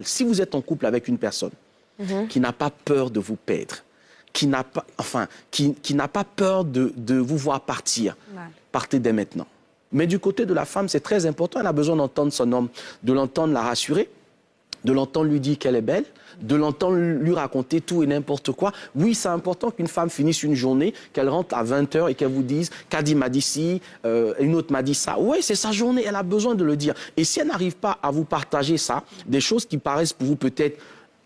Si vous êtes en couple avec une personne qui n'a pas peur de vous perdre, qui n'a pas peur de vous voir partir, partez dès maintenant. Mais du côté de la femme, c'est très important. Elle a besoin d'entendre son homme, de l'entendre la rassurer, de l'entendre lui dire qu'elle est belle, de l'entendre lui raconter tout et n'importe quoi. Oui, c'est important qu'une femme finisse une journée, qu'elle rentre à 20 h et qu'elle vous dise « Kadi m'a dit ci, une autre m'a dit ça ». Oui, c'est sa journée, elle a besoin de le dire. Et si elle n'arrive pas à vous partager ça, des choses qui paraissent pour vous peut-être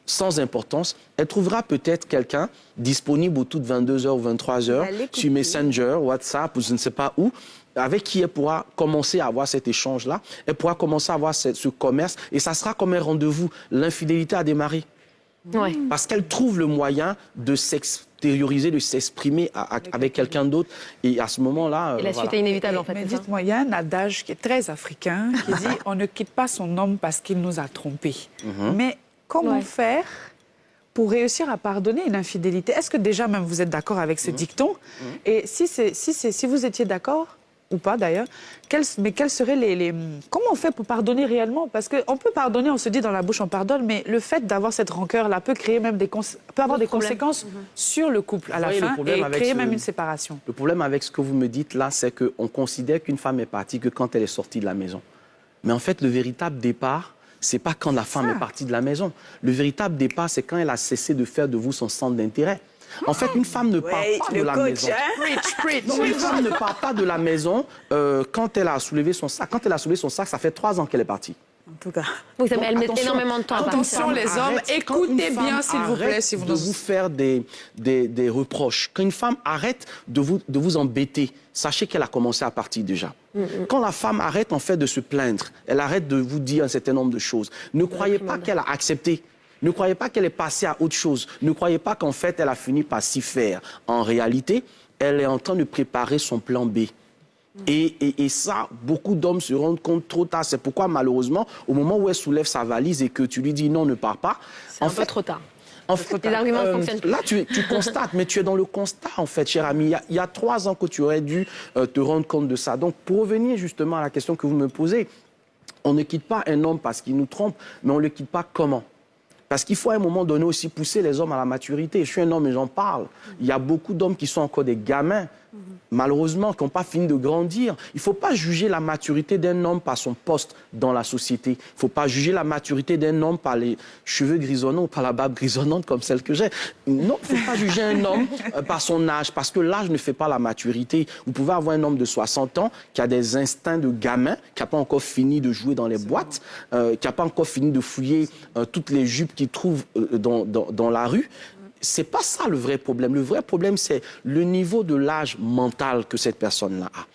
sans importance, elle trouvera peut-être quelqu'un disponible autour de 22 h ou 23 h sur Messenger, WhatsApp ou je ne sais pas où, avec qui elle pourra commencer à avoir cet échange-là, elle pourra commencer à avoir ce commerce, et ça sera comme un rendez-vous. L'infidélité a démarré. Ouais. Parce qu'elle trouve le moyen de s'extérioriser, de s'exprimer avec quelqu'un d'autre, et à ce moment-là... et la suite est inévitable, en fait. Mais dites-moi, il y a un adage qui est très africain, qui dit « on ne quitte pas son homme parce qu'il nous a trompés ». Mais comment faire pour réussir à pardonner une infidélité? Est-ce que déjà même vous êtes d'accord avec ce dicton? Et si vous étiez d'accord, ou pas d'ailleurs, quels seraient les... Comment on fait pour pardonner réellement? Parce qu'on peut pardonner, on se dit dans la bouche on pardonne, mais le fait d'avoir cette rancœur-là peut créer même peut avoir des conséquences sur le couple à la fin et créer même une séparation. Le problème avec ce que vous me dites là, c'est qu'on considère qu'une femme est partie que quand elle est sortie de la maison. Mais en fait, le véritable départ, c'est pas quand la femme est partie de la maison. Le véritable départ, c'est quand elle a cessé de faire de vous son centre d'intérêt. En fait, une femme ne part pas de la maison. Non, une femme ne part pas de la maison quand elle a soulevé son sac. Quand elle a soulevé son sac, ça fait 3 ans qu'elle est partie. En tout cas. Donc, elle met énormément de temps à partir. Attention les hommes, écoutez bien s'il vous plaît. Si vous faire des reproches. Quand une femme arrête de vous embêter, sachez qu'elle a commencé à partir déjà. Quand la femme arrête en fait de se plaindre, elle arrête de vous dire un certain nombre de choses, ne croyez pas qu'elle a accepté. Ne croyez pas qu'elle est passée à autre chose. Ne croyez pas qu'en fait, elle a fini par s'y faire. En réalité, elle est en train de préparer son plan B. Et ça, beaucoup d'hommes se rendent compte trop tard. C'est pourquoi, malheureusement, au moment où elle soulève sa valise et que tu lui dis non, ne pars pas... C'est un peu trop tard. En fait, les arguments fonctionnent. Là, tu constates, mais tu es dans le constat, en fait, cher ami. Il y a 3 ans que tu aurais dû te rendre compte de ça. Donc, pour revenir justement à la question que vous me posez, on ne quitte pas un homme parce qu'il nous trompe, mais on ne le quitte pas comment? Parce qu'il faut à un moment donné aussi pousser les hommes à la maturité. Je suis un homme et j'en parle. Il y a beaucoup d'hommes qui sont encore des gamins, malheureusement, qui n'ont pas fini de grandir. Il ne faut pas juger la maturité d'un homme par son poste dans la société. Il ne faut pas juger la maturité d'un homme par les cheveux grisonnants ou par la barbe grisonnante comme celle que j'ai. Non, il ne faut pas juger un homme par son âge, parce que l'âge ne fait pas la maturité. Vous pouvez avoir un homme de 60 ans qui a des instincts de gamin, qui n'a pas encore fini de jouer dans les boîtes, qui n'a pas encore fini de fouiller toutes les jupes qu'il trouve dans la rue. C'est pas ça le vrai problème. Le vrai problème, c'est le niveau de l'âge mental que cette personne-là a.